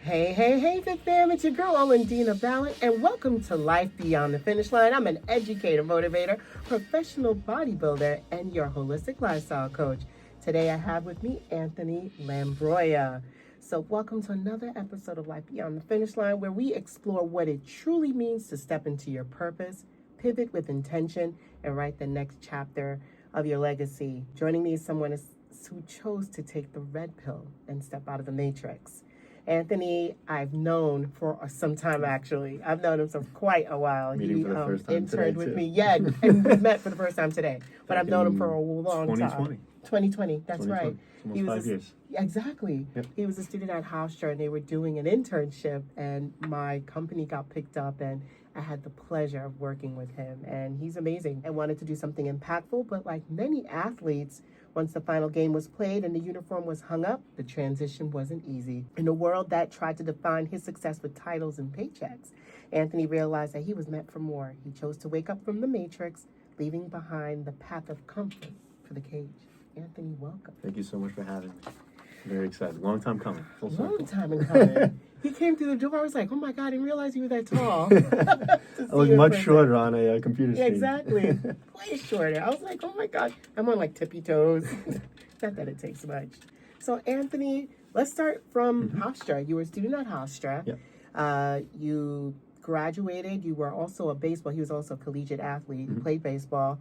Hey, Big Fam, it's your girl, Orlandina Balan, and welcome to Life Beyond the Finish Line. I'm an educator, motivator, professional bodybuilder, and your holistic lifestyle coach. Today I have with me Anthony Lambroia. So welcome to another episode of Life Beyond the Finish Line, where we explore what it truly means to step into your purpose, pivot with intention, and write the next chapter of your legacy. Joining me is someone who chose to take the red pill and step out of the matrix. Anthony, I've known for some time, actually. I've known him for quite a while. Meeting for the first time interned today, with too. me. Yeah, and we met for the first time today. But I've known him for a long 2020. time. 2020, that's 2020. right. It's almost 5 years. Exactly. Yep. He was a student at Hofstra, and they were doing an internship, and my company got picked up, and I had the pleasure of working with him, and he's amazing. I wanted to do something impactful, but like many athletes, once the final game was played and the uniform was hung up, the transition wasn't easy. In a world that tried to define his success with titles and paychecks, Anthony realized that he was meant for more. He chose to wake up from the matrix, leaving behind the path of comfort for the cage. Anthony, welcome. Thank you so much for having me. Very excited. Long time coming. Full circle. Long time in coming. He came through the door. I was like, oh my God, I didn't realize you were that tall. I was much shorter on a computer screen. Exactly. Way shorter. I was like, oh my God, I'm on like tippy toes. Not that it takes much. So Anthony, let's start from Hofstra. You were a student at Hofstra. Yep. You graduated. You were also he was also a collegiate athlete. You played baseball.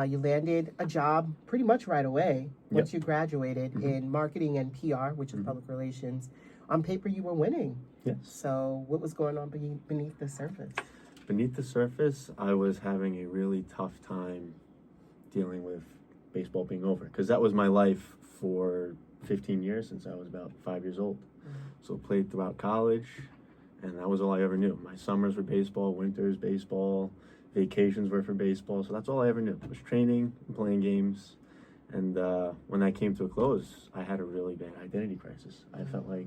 You landed a job pretty much right away once you graduated in marketing and PR, which is public relations. On paper, you were winning. Yes. So what was going on beneath the surface? Beneath the surface, I was having a really tough time dealing with baseball being over, because that was my life for 15 years since I was about 5 years old. So played throughout college, and that was all I ever knew. My summers were baseball, winters baseball, vacations were for baseball. So that's all I ever knew, was training and playing games. And when that came to a close, I had a really bad identity crisis. I felt like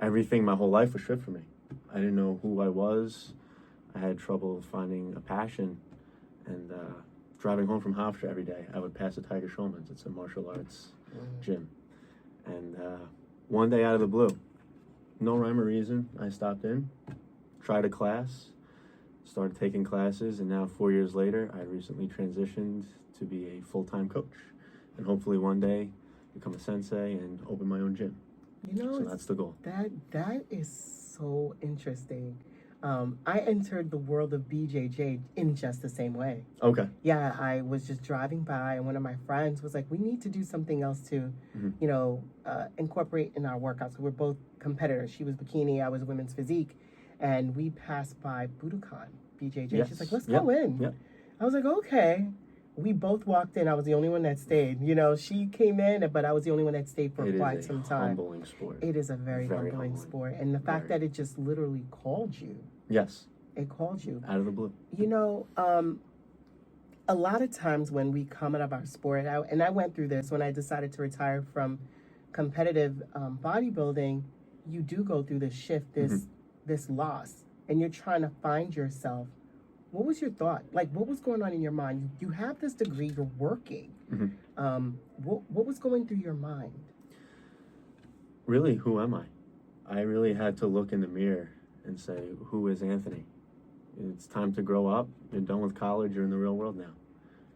everything my whole life was stripped from me. I didn't know who I was. I had trouble finding a passion. And driving home from Hofstra every day, I would pass the Tiger Showman's. It's a martial arts gym. And one day out of the blue, no rhyme or reason, I stopped in, tried a class, started taking classes, and now 4 years later, I recently transitioned to be a full-time coach. And hopefully one day become a sensei and open my own gym. So that's the goal. That is so interesting. I entered the world of BJJ in just the same way. Okay. Yeah, I was just driving by, and one of my friends was like, we need to do something else to, incorporate in our workouts. We're both competitors. She was bikini, I was women's physique. And we passed by Budokan, BJJ. Yes. She's like, let's go in. Yep. I was like, okay. We both walked in. I was the only one that stayed. She came in, but I was the only one that stayed for quite some time. It is a humbling sport. It is a very humbling sport. And the fact that it just literally called you. Yes. It called you. Out of the blue. A lot of times when we come out of our sport, and I went through this when I decided to retire from competitive bodybuilding, you do go through this shift, this loss, and you're trying to find yourself. What was your thought? Like, what was going on in your mind? You have this degree, you're working. What was going through your mind? Really, who am I? I really had to look in the mirror and say, who is Anthony? It's time to grow up. You're done with college. You're in the real world now.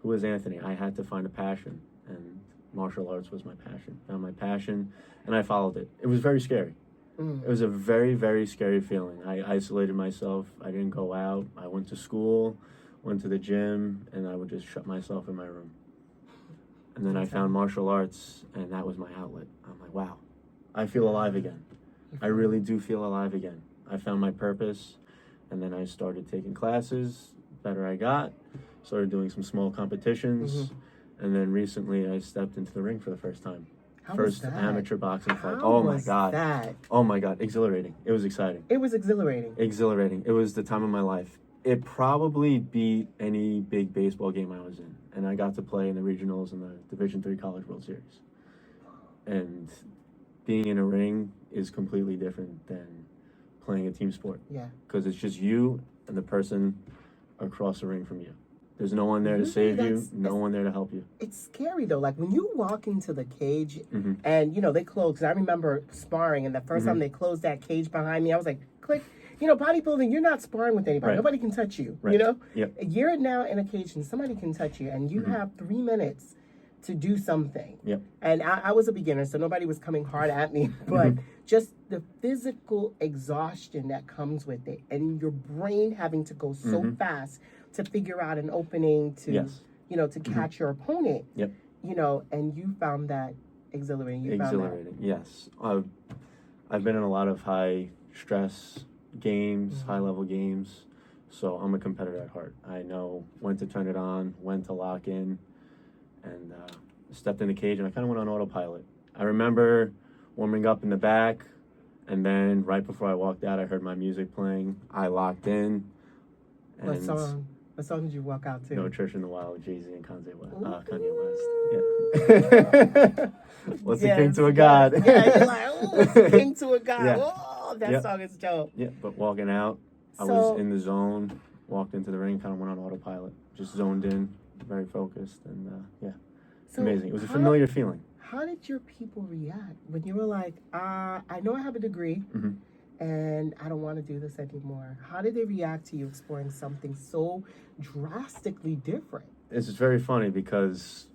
Who is Anthony? I had to find a passion, and martial arts was my passion. Found my passion, and I followed it. It was very scary. It was a very, very scary feeling. I isolated myself. I didn't go out. I went to school, went to the gym, and I would just shut myself in my room. And then I found martial arts, and that was my outlet. I'm like, wow, I feel alive again. I really do feel alive again. I found my purpose, and then I started taking classes. Better I got, started doing some small competitions, and then recently I stepped into the ring for the first time. First amateur boxing fight. Oh my God. Oh my God. Exhilarating. It was exciting. It was exhilarating. Exhilarating. It was the time of my life. It probably beat any big baseball game I was in. And I got to play in the regionals and the Division III College World Series. And being in a ring is completely different than playing a team sport. Yeah. Because it's just you and the person across the ring from you. There's no one there to Really? save you, no one there to help you. It's scary though. Like when you walk into the cage Mm-hmm. and, you know, they close. Because I remember sparring, and the first time they closed that cage behind me, I was like, click. You know, bodybuilding, you're not sparring with anybody. Right. Nobody can touch you, Right. you know? Yep. You're now in a cage and somebody can touch you, and you have 3 minutes to do something. Yep. And I was a beginner, so nobody was coming hard at me. But just the physical exhaustion that comes with it, and your brain having to go so fast to figure out an opening to, Yes. you know, to catch your opponent. Yep. You know, and you found that exhilarating. You Exhilarating, yes. I've been in a lot of high stress games, high level games, so I'm a competitor at heart. I know when to turn it on, when to lock in, and stepped in the cage and I kind of went on autopilot. I remember warming up in the back, and then right before I walked out, I heard my music playing. I locked in. And What song? What song did you walk out to? No Church in the Wild, Jay-Z and Kanye Ooh. West. Yeah. What's the king to a god? Yeah, you're like, oh, what's the king to a god? Yeah. Oh, that song is dope. Yeah, but walking out, I was in the zone, walked into the ring, kind of went on autopilot, just zoned in, very focused, and So amazing. It was a familiar feeling. How did your people react when you were like, I know I have a degree, and I don't want to do this anymore? How did they react to you exploring something so drastically different? It's very funny because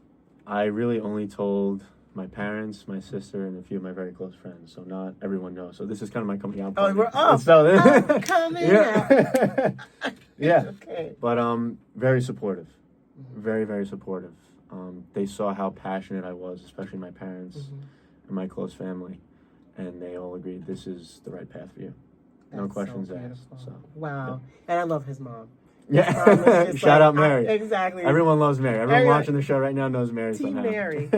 I really only told my parents, my sister, and a few of my very close friends. So not everyone knows. So this is kind of my coming out party. We're up. So, I'm coming out. Yeah. Okay. But very supportive. Very, very supportive. They saw how passionate I was, especially my parents and my close family. And they all agreed this is the right path for you. No That's questions so asked. beautiful. So Wow. And I love his mom. yeah. Shout out Mary. Exactly. Everyone loves Mary. Everyone watching the show right now knows Mary Team somehow. Mary.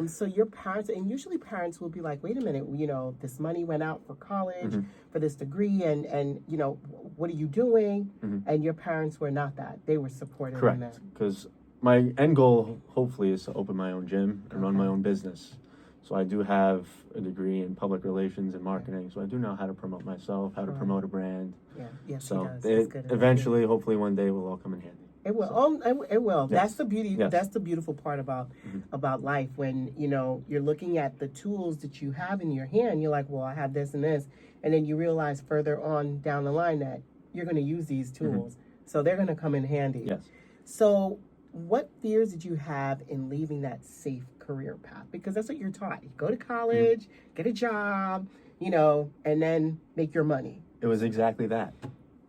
So your parents, and usually parents will be like, wait a minute, you know, this money went out for college, for this degree, and you know, what are you doing? And your parents were not that. They were supportive in that. Correct. Because my end goal, hopefully, is to open my own gym and run my own business. So I do have a degree in public relations and marketing, so I do know how to promote myself, how to promote a brand. Yeah, yes, So he does. it That's good. eventually, hopefully, one day will all come in handy. It will. Oh, it will. Yes. That's the beauty. Yes. That's the beautiful part about life. When you know you're looking at the tools that you have in your hand, you're like, well, I have this and this, and then you realize further on down the line that you're going to use these tools, so they're going to come in handy. Yes. So, what fears did you have in leaving that safe career path? Because that's what you're taught. You go to college, get a job, you know, and then make your money. It was exactly that.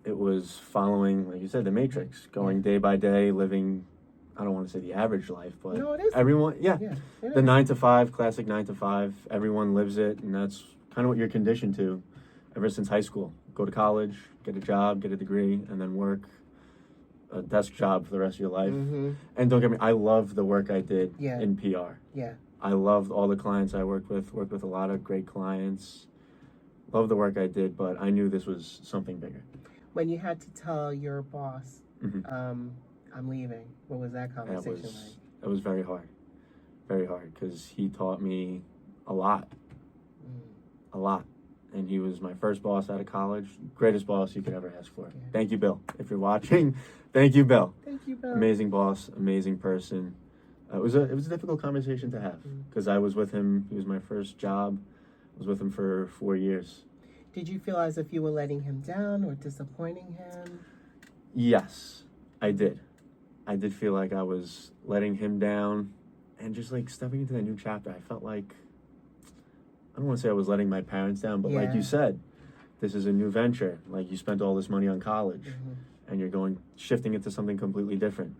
It was following, like you said, the matrix, going day by day, living, I don't want to say the average life, but No, it is. everyone, Yeah, the 9 to 5, classic 9 to 5, everyone lives it, and that's kind of what you're conditioned to ever since high school. Go to college, get a job, get a degree, and then work a desk job for the rest of your life. And don't get me, I love the work I did in PR. Yeah. I loved all the clients I worked with a lot of great clients. Loved the work I did, but I knew this was something bigger. When you had to tell your boss, I'm leaving, what was that conversation like? It was very hard, because he taught me a lot, and he was my first boss out of college, greatest boss you could ever ask for. Thank you, Bill, if you're watching. Thank you, Bill. Thank you, Bill. Amazing boss, amazing person. It was a difficult conversation to have because I was with him. He was my first job. I was with him for 4 years. Did you feel as if you were letting him down or disappointing him? Yes, I did. I did feel like I was letting him down, and just like stepping into that new chapter, I felt like, I don't want to say I was letting my parents down, but like you said, this is a new venture. Like you spent all this money on college, and you're shifting into something completely different.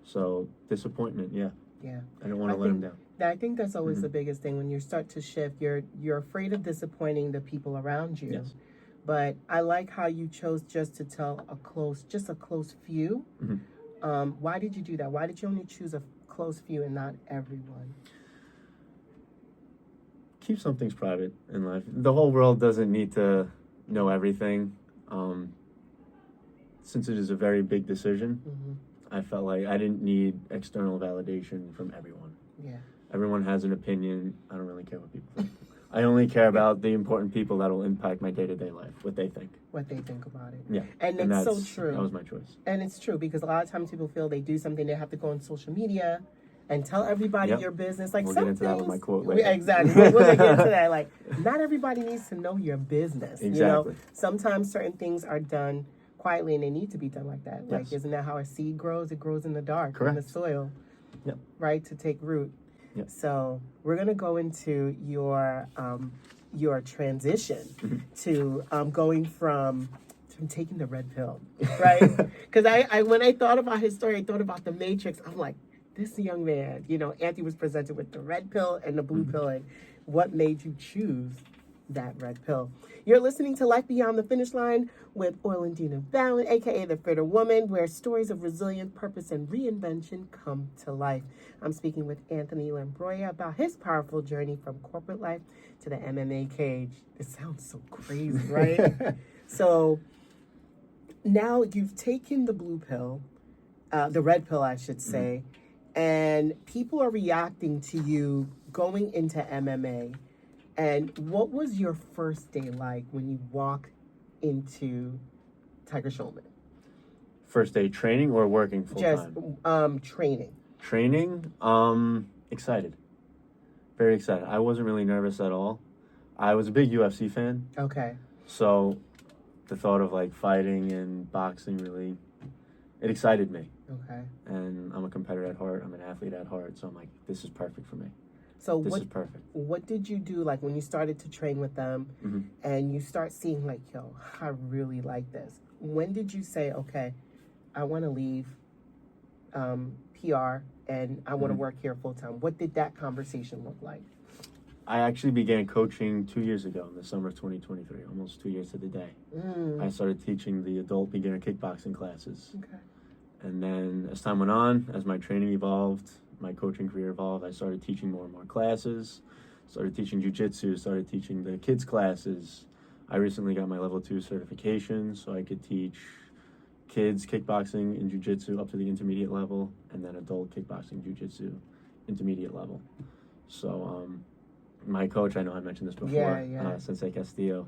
So disappointment, yeah. I don't want to let him down. I think that's always the biggest thing when you start to shift. You're afraid of disappointing the people around you. Yes. But I like how you chose just to tell a close few. Why did you do that? Why did you only choose a close few and not everyone? Keep some things private in life. The whole world doesn't need to know everything. Since it is a very big decision, I felt like I didn't need external validation from everyone. Yeah. Everyone has an opinion. I don't really care what people think. I only care about the important people that will impact my day-to-day life, what they think. What they think about it. Yeah. And it's so true. That was my choice. And it's true because a lot of times people feel they do something, they have to go on social media and tell everybody your business. Like we'll some get into things, that with my quote later. Exactly. We're going to get into that. Like, not everybody needs to know your business. Exactly. You know, sometimes certain things are done quietly and they need to be done like that. Yes. Like, isn't that how a seed grows? It grows in the dark, Correct. in the soil, right, to take root. Yep. So we're going to go into your transition to going from taking the red pill, right? Because I when I thought about his story, I thought about the Matrix. I'm like, this young man, you know, Anthony was presented with the red pill and the blue pill, and what made you choose that red pill? You're listening to Life Beyond the Finish Line with Orlandina Balan, aka the Fitter Woman, where stories of resilience, purpose, and reinvention come to life. I'm speaking with Anthony Lambroia about his powerful journey from corporate life to the MMA cage. It sounds so crazy, right? So now you've taken the blue pill, the red pill, I should say, and people are reacting to you going into MMA. And what was your first day like when you walked into Tiger Schulman? First day training or working full time? Just training. Training, excited. Very excited. I wasn't really nervous at all. I was a big UFC fan. Okay. So the thought of like fighting and boxing really, it excited me. Okay. And I'm a competitor at heart. I'm an athlete at heart. So I'm like, this is perfect for me. So this is perfect. What did you do, like, when you started to train with them and you start seeing, like, yo, I really like this? When did you say, okay, I want to leave PR and I want to work here full time? What did that conversation look like? I actually began coaching 2 years ago in the summer of 2023, almost 2 years to the day. I started teaching the adult beginner kickboxing classes. Okay. And then as time went on, as my training evolved, my coaching career evolved, I started teaching more and more classes, started teaching jiu-jitsu, started teaching the kids classes. I recently got my level 2 certification, so I could teach kids kickboxing and jiu-jitsu up to the intermediate level, and then adult kickboxing, jiu-jitsu, intermediate level. So my coach, I know I mentioned this before, Sensei Castillo,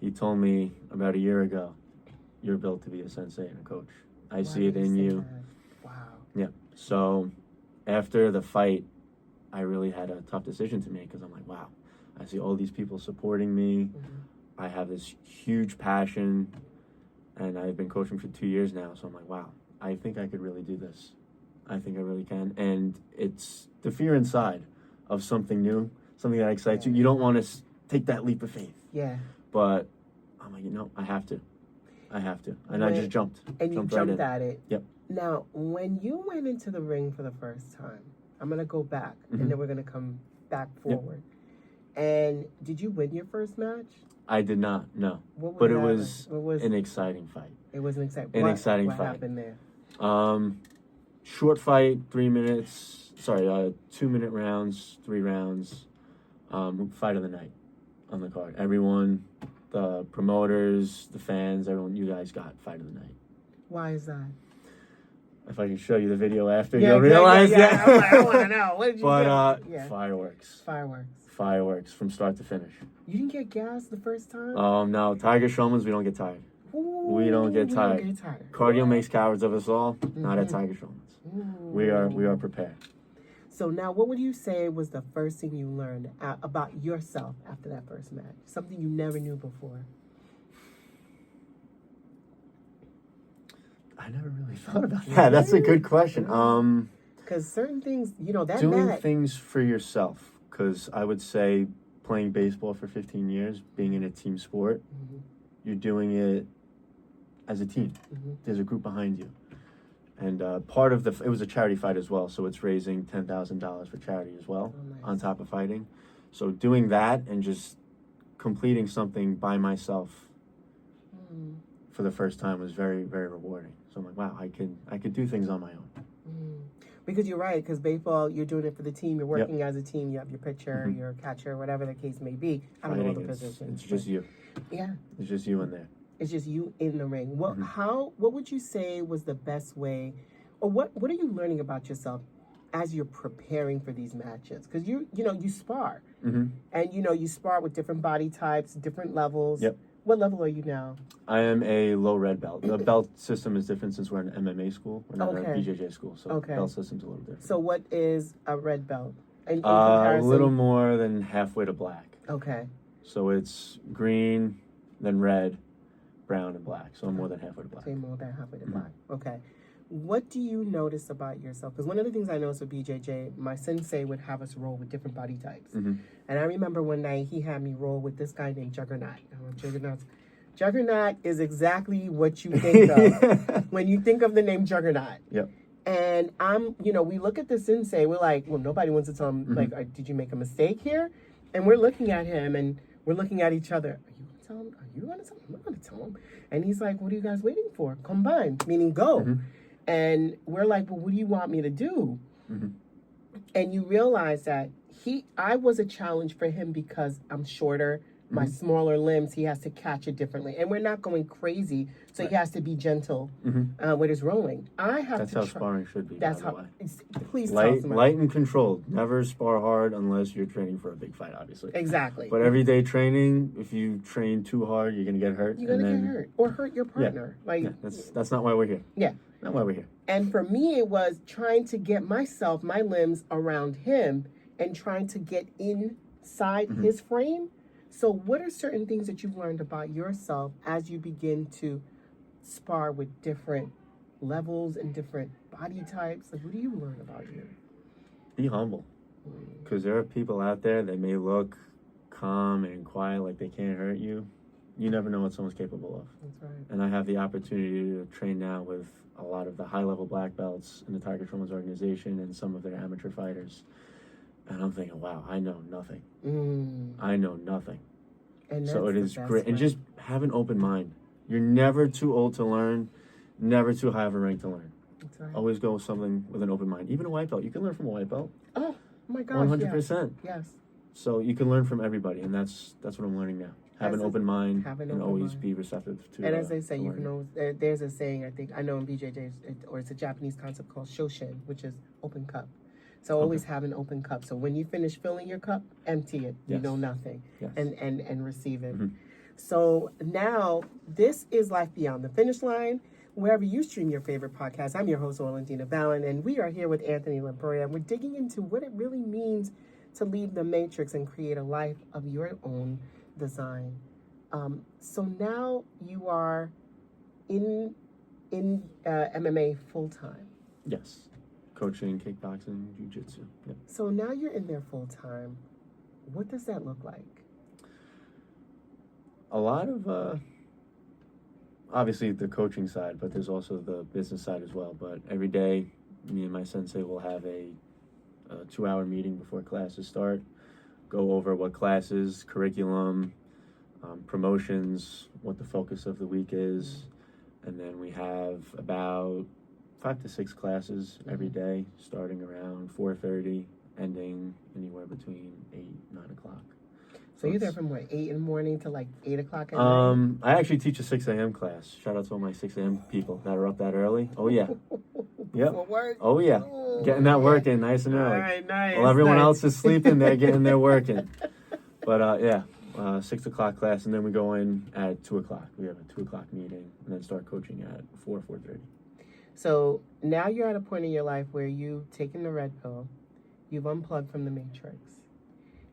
he told me about a year ago, you're built to be a sensei and a coach. I see it in you. Wow. Yeah. So after the fight, I really had a tough decision to make because I'm like, wow, I see all these people supporting me. I have this huge passion, and I've been coaching for 2 years now. So I'm like, wow, I think I could really do this. I think I really can. And it's the fear inside of something new, something that excites you. You don't want to take that leap of faith. Yeah. But I'm like, I have to. And I just jumped. And you jumped at it. Yep. Now, when you went into the ring for the first time, I'm going to go back, and then we're going to come back forward. Yep. And did you win your first match? I did not, no. But it was an exciting fight. It was an exciting fight. What happened there? Short fight, 3 minutes. 2-minute rounds, 3 rounds. Fight of the night on the card. Everyone, the promoters, the fans, everyone, you guys got fight of the night. Why is that? If I can show you the video after, you'll realize that. I'm like, I want to know. What did you do? Fireworks. Fireworks From start to finish. You didn't get gas the first time? No. Tiger Schulman's, we don't get tired. We don't get tired. Cardio makes cowards of us all. Not at Tiger Schulman's. We are prepared. So now, what would you say was the first thing you learned about yourself after that first match? Something you never knew before. I never really thought about that. That's a good question. Because certain things, that doing things for yourself. Because I would say playing baseball for 15 years, being in a team sport, you're doing it as a team. There's a group behind you. And part of it was a charity fight as well, so it's raising $10,000 for charity as well, on top of fighting. So doing that and just completing something by myself for the first time was very, very rewarding. So I'm like, wow, I could do things on my own. Because you're right, because baseball, you're doing it for the team. You're working as a team. You have your pitcher, your catcher, whatever the case may be. I don't know the positions. It's just you. Yeah. It's just you in there. It's just you in the ring. What would you say was the best way, or what are you learning about yourself as you're preparing for these matches? Because you spar, Mm-hmm. and you spar with different body types, different levels. Yep. What level are you now? I am a low red belt. The belt system is different since we're an MMA school. We're not a Okay. BJJ school, so Okay. belt system's a little different. So what is a red belt in A comparison? little more than halfway to black. Okay. So it's green, then red, brown, and black. So I'm more than halfway to black. So you're more than halfway to Mhm. black. Okay. What do you notice about yourself? Because one of the things I noticed with BJJ, my sensei would have us roll with different body types. Mm-hmm. And I remember one night he had me roll with this guy named Juggernaut. Juggernaut is exactly what you think of when you think of the name Juggernaut. Yep. And we look at the sensei, we're like, well, nobody wants to tell him, Mhm. like, did you make a mistake here? And we're looking at him and we're looking at each other. Are you going to tell him? Are you going to tell him? I'm not going to tell him. And he's like, what are you guys waiting for? Combine, meaning go. Mhm. And we're like, well, what do you want me to do? Mm-hmm. And you realize that I was a challenge for him because I'm shorter, my Mhm. smaller limbs, he has to catch it differently. And we're not going crazy, so he has to be gentle Mm-hmm. with his rolling. I have That's to how sparring should be. That's by the how. way. Please tell us. Light and controlled. Never spar hard unless you're training for a big fight, obviously. Exactly. But everyday training, if you train too hard, you're gonna get hurt. You're gonna get hurt or hurt your partner. Yeah, that's not why we're here. Yeah. Not why we're here. And for me, it was trying to get my limbs around him and trying to get inside Mhm. his frame. So what are certain things that you've learned about yourself as you begin to spar with different levels and different body types? Like, what do you learn about you? Be humble. Because there are people out there that may look calm and quiet, like they can't hurt you. You never know what someone's capable of. That's right. And I have the opportunity to train now with a lot of the high-level black belts in the Tiger Tromans organization and some of their amateur fighters. And I'm thinking, wow, I know nothing. I know nothing. And So it that's is the best great. And way. just have an open mind. You're never too old to learn, never too high of a rank to learn. That's right. Always go with something with an open mind. Even a white belt. You can learn from a white belt. Oh my gosh. 100%. Yes. So you can learn from everybody, and that's what I'm learning now. Have an open mind and always be receptive to. And as they say, to you learning. can always, there's a saying, I know in BJJ, or it's a Japanese concept called shoshin, which is open cup. So always have an open cup. So when you finish filling your cup, empty it. You Yes. know nothing. Yes. And receive it. Mhm. So now this is Life Beyond the Finish Line. Wherever you stream your favorite podcast, I'm your host, Orlandina Balan, and we are here with Anthony Lambroia, and we're digging into what it really means to leave the matrix and create a life of your own design. So now you are in MMA full time. Yes, coaching, kickboxing, jiu-jitsu. Yep. So now you're in there full time. What does that look like? A lot of obviously the coaching side, but there's also the business side as well. But every day, me and my sensei will have a 2-hour meeting before classes start. Go over what classes, curriculum, promotions, what the focus of the week is, and then we have about 5 to 6 classes every day, starting around 4:30, ending anywhere between 8, 9 o'clock. So you're there from what, 8 in the morning to like 8 o'clock at night? I actually teach a 6 a.m. class. Shout out to all my 6 a.m. people that are up that early. Oh yeah, yep. For work? Oh yeah, getting that work in nice and early. All right, nice. While everyone nice. else is sleeping, they're getting their work in. But 6 o'clock class, and then we go in at 2 o'clock. We have a 2 o'clock meeting, and then start coaching at 4:30. So now you're at a point in your life where you've taken the red pill, you've unplugged from the matrix,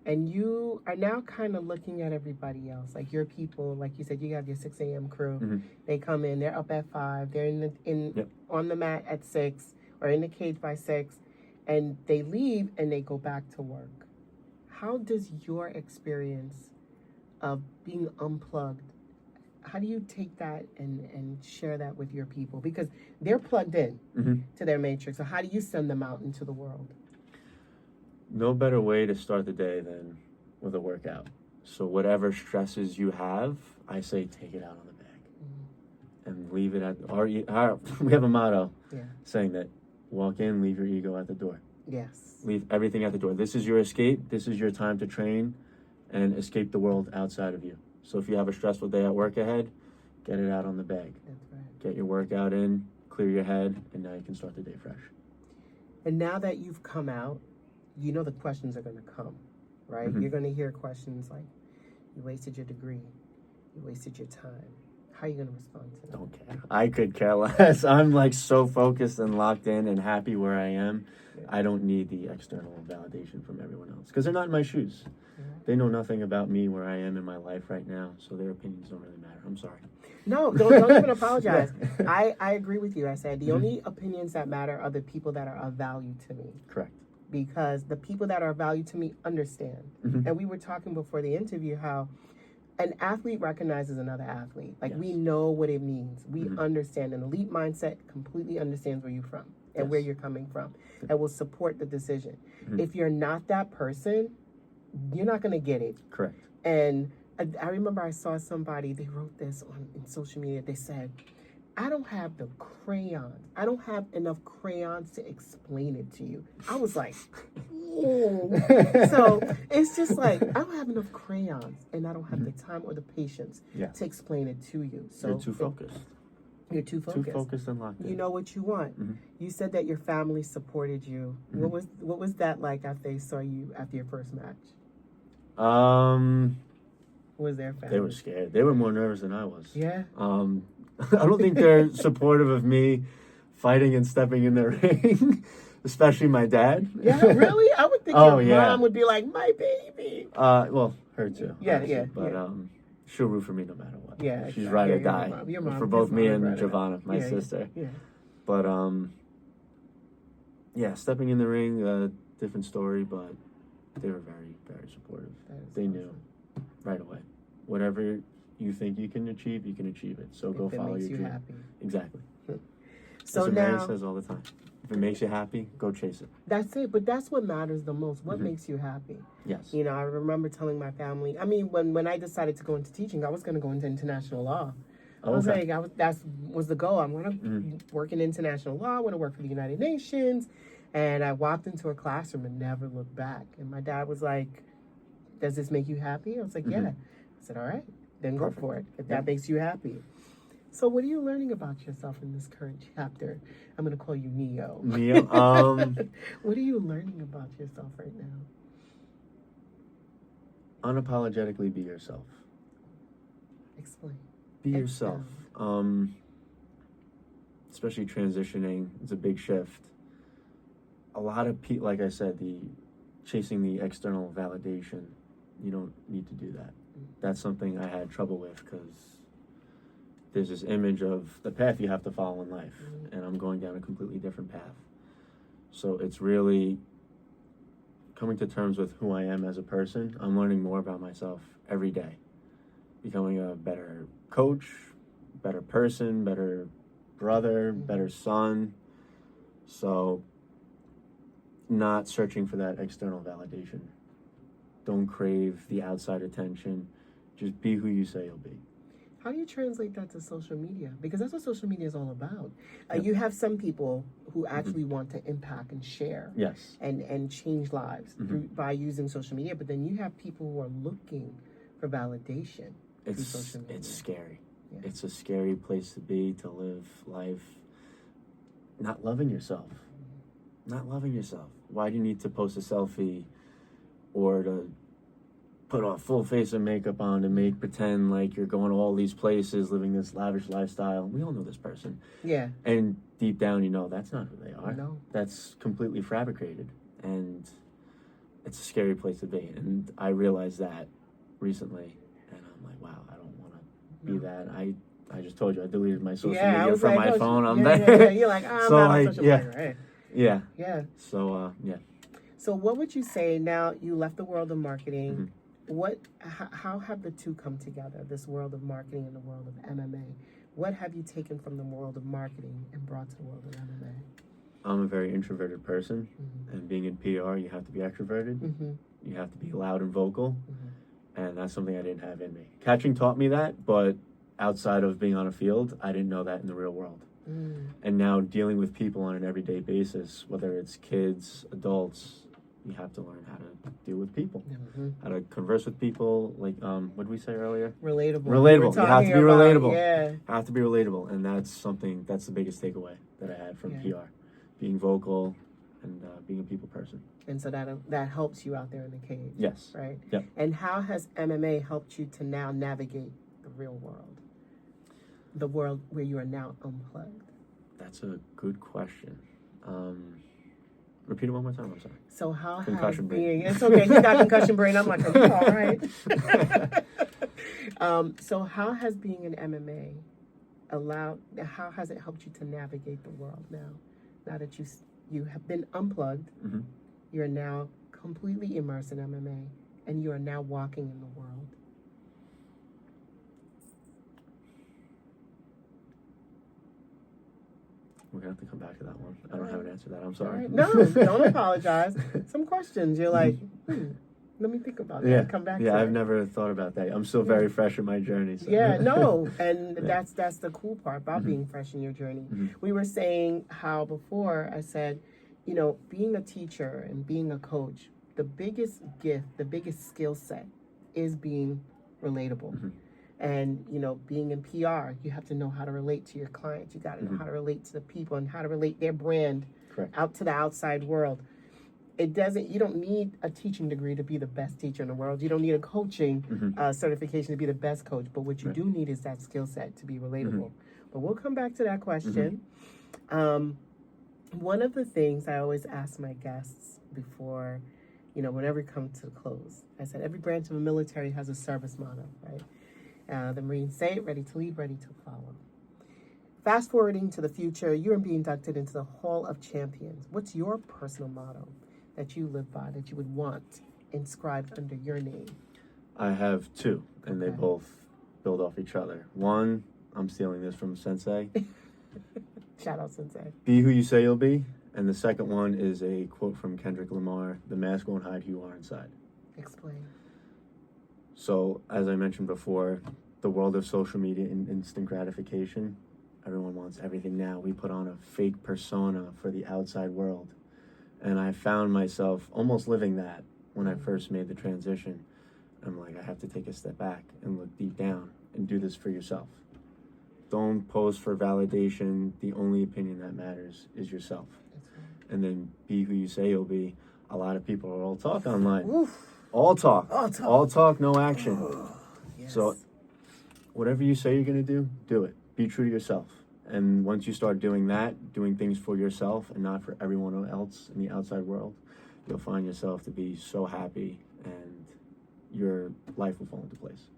and you are now kind of looking at everybody else. Like your people, like you said, you have your 6 a.m. crew. Mhm. They come in, they're up at 5, they're Yep. on the mat at 6 or in the cage by 6, and they leave and they go back to work. How does your experience of being unplugged, how do you take that and share that with your people? Because they're plugged in Mhm. to their matrix. So how do you send them out into the world? No better way to start the day than with a workout. So whatever stresses you have, I say take it out on the bag and leave it at we have a motto Yeah. saying that walk in, leave your ego at the door. Yes. Leave everything at the door. This is your escape. This is your time to train and escape the world outside of you. So if you have a stressful day at work ahead, get it out on the bag. That's right. Get your workout in, clear your head, and now you can start the day fresh. And now that you've come out, you know the questions are going to come, right? Mm-hmm. You're going to hear questions like, you wasted your degree, you wasted your time. How are you going to respond to that? Don't care. I could care less. I'm like so focused and locked in and happy where I am. Yeah. I don't need the external validation from everyone else because they're not in my shoes. Yeah. They know nothing about me, where I am in my life right now, so their opinions don't really matter. I'm sorry. No, don't even apologize. I agree with you. I said the Mm-hmm. only opinions that matter are the people that are of value to me. Correct. Because the people that are of value to me understand. Mm-hmm. And we were talking before the interview how an athlete recognizes another athlete. Like, Yes. we know what it means. We Mm-hmm. understand. An elite mindset completely understands where you're from and Yes. where you're coming from and will support the decision. Mm-hmm. If you're not that person, you're not going to get it. Correct. And I remember I saw somebody, they wrote this in social media. They said, I don't have the crayons. I don't have enough crayons to explain it to you. I was like, whoa. So it's just like, I don't have enough crayons and I don't have the time or the patience Yeah. to explain it to you. So You're too focused. You're too focused. Too focused and locked in. You know what you want. Mm-hmm. You said that your family supported you. Mm-hmm. What was that like after they saw you after your first match? What was their family? They were scared. They were more nervous than I was. Yeah. I don't think they're supportive of me fighting and stepping in the ring, especially my dad. Yeah, really? I would think your mom would be like, my baby. Well, her too. Yeah, obviously. yeah, But yeah. She'll root for me no matter what. Yeah, She's exactly. ride or Yeah, die your mom, for both me and ride or die. Giovanna, my Yeah, sister. Yeah. But yeah, stepping in the ring, different story, but they were very, very supportive. They knew right away. Whatever you think you can achieve it. So go follow your dream. Happy. Exactly. So That's what now, Mary says all the time. If it makes you happy, go chase it. that's it. But that's what matters the most. What Mm-hmm. makes you happy? Yes. You know, I remember telling my family. I mean, when I decided to go into teaching, I was going to go into international law. I was Okay. like, that was the goal. I'm going to Mm-hmm. work in international law. I want to work for the United Nations. And I walked into a classroom and never looked back. And my dad was like, does this make you happy? I was like, Mm-hmm. yeah. I said, all right, then go Perfect. for it. If Yeah. that makes you happy. So what are you learning about yourself in this current chapter? I'm going to call you Neo. Neo, What are you learning about yourself right now? unapologetically be yourself. Explain. Be yourself. Especially transitioning, it's a big shift. A lot of people, like I said, chasing the external validation, you don't need to do that. That's something I had trouble with because there's this image of the path you have to follow in life, and I'm going down a completely different path. So it's really coming to terms with who I am as a person. I'm learning more about myself every day, becoming a better coach, better person, better brother, better son. So not searching for that external validation. Don't crave the outside attention. Just be who you say you'll be. How do you translate that to social media? Because that's what social media is all about. Yep. You have some people who actually want to impact and share Yes. and change lives by using social media, but then you have people who are looking for validation through social media. It's scary. Yeah. It's a scary place to be, to live life not loving yourself. Not loving yourself. Why do you need to post a selfie or to put a full face of makeup on to pretend like you're going to all these places, living this lavish lifestyle? We all know this person. Yeah. And deep down, you know, that's not who they are. No. That's completely fabricated. And it's a scary place to be. And I realized that recently. And I'm like, wow, I don't want to be that. I just told you, I deleted my social media from my phone. I'm yeah. You're like, I'm So, not like, on social yeah. media, right? Yeah. Yeah. So, yeah. So what would you say now you left the world of marketing? Mm-hmm. How have the two come together, this world of marketing and the world of MMA? What have you taken from the world of marketing and brought to the world of MMA? I'm a very introverted person, and being in PR, you have to be extroverted. You have to be loud and vocal, and that's something I didn't have in me. Catching taught me that, but outside of being on a field, I didn't know that in the real world. And now dealing with people on an everyday basis, whether it's kids, adults, you have to learn how to deal with people, how to converse with people. Like, what did we say earlier? Relatable. Relatable. You have to be relatable. Yeah. Have to be relatable, and that's the biggest takeaway that I had from PR. Being vocal, and being a people person. And so that helps you out there in the cage. Yes. Right? Yep. And how has MMA helped you to now navigate the real world? The world where you are now unplugged? That's a good question. Repeat it one more time, I'm sorry. So how Concussion has brain. being... It's okay, you got concussion brain. I'm like, are you all right? So how has being in MMA how has it helped you to navigate the world now? Now that you have been unplugged, Mm-hmm. you're now completely immersed in MMA, and you are now walking in the world. We're going to have to come back to that one. I don't have an answer to that. I'm sorry. Right. No, don't apologize. Some questions, you're like, let me think about that. Yeah, Come back to yeah. I've it. never thought about that. I'm still very fresh in my journey. So. Yeah, no, and Yeah. that's the cool part about being fresh in your journey. Mhm. We were saying how before I said, being a teacher and being a coach, the biggest gift, the biggest skill set is being relatable. Mhm. And, being in PR, you have to know how to relate to your clients. You got to know how to relate to the people and how to relate their brand Correct. out to the outside world. You don't need a teaching degree to be the best teacher in the world. You don't need a coaching certification to be the best coach. But what you do need is that skill set to be relatable. But we'll come back to that question. One of the things I always ask my guests before, whenever we come to the close, I said every branch of the military has a service motto, right? The Marines say it, ready to lead, ready to follow. Fast forwarding to the future, you're being inducted into the Hall of Champions. What's your personal motto that you live by, that you would want inscribed under your name? I have two, and they Okay. both build off each other. One, I'm stealing this from Sensei. Shout out, Sensei. Be who you say you'll be. And the second one is a quote from Kendrick Lamar, the mask won't hide who you are inside. Explain. So, as I mentioned before, the world of social media and instant gratification, everyone wants everything now. We put on a fake persona for the outside world. And I found myself almost living that when I first made the transition. I'm like, I have to take a step back and look deep down and do this for yourself. Don't pose for validation. The only opinion that matters is yourself. That's right. And then be who you say you'll be. A lot of people are all talk online. Oof. All talk. All talk. All talk, no action. Yes. So whatever you say you're going to do it. Be true to yourself. And once you start doing that, doing things for yourself and not for everyone else in the outside world, you'll find yourself to be so happy and your life will fall into place.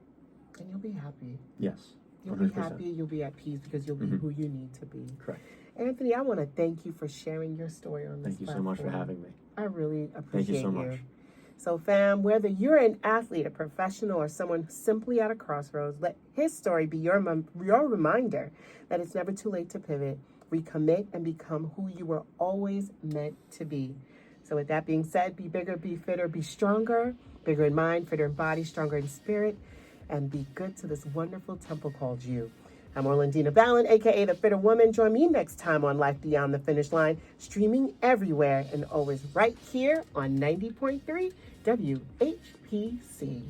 And you'll be happy. Yes. You'll 100%. be happy, you'll be at peace because you'll be who you need to be. Correct. Anthony, I want to thank you for sharing your story on this Thank you so much for platform. having me. I really Thank appreciate you so much. So, fam, whether you're an athlete, a professional, or someone simply at a crossroads, let his story be your reminder that it's never too late to pivot, recommit, and become who you were always meant to be. So with that being said, be bigger, be fitter, be stronger, bigger in mind, fitter in body, stronger in spirit, and be good to this wonderful temple called you. I'm Orlandina Balan, a.k.a. The Fitter Woman. Join me next time on Life Beyond the Finish Line, streaming everywhere and always right here on 90.3 WHPC.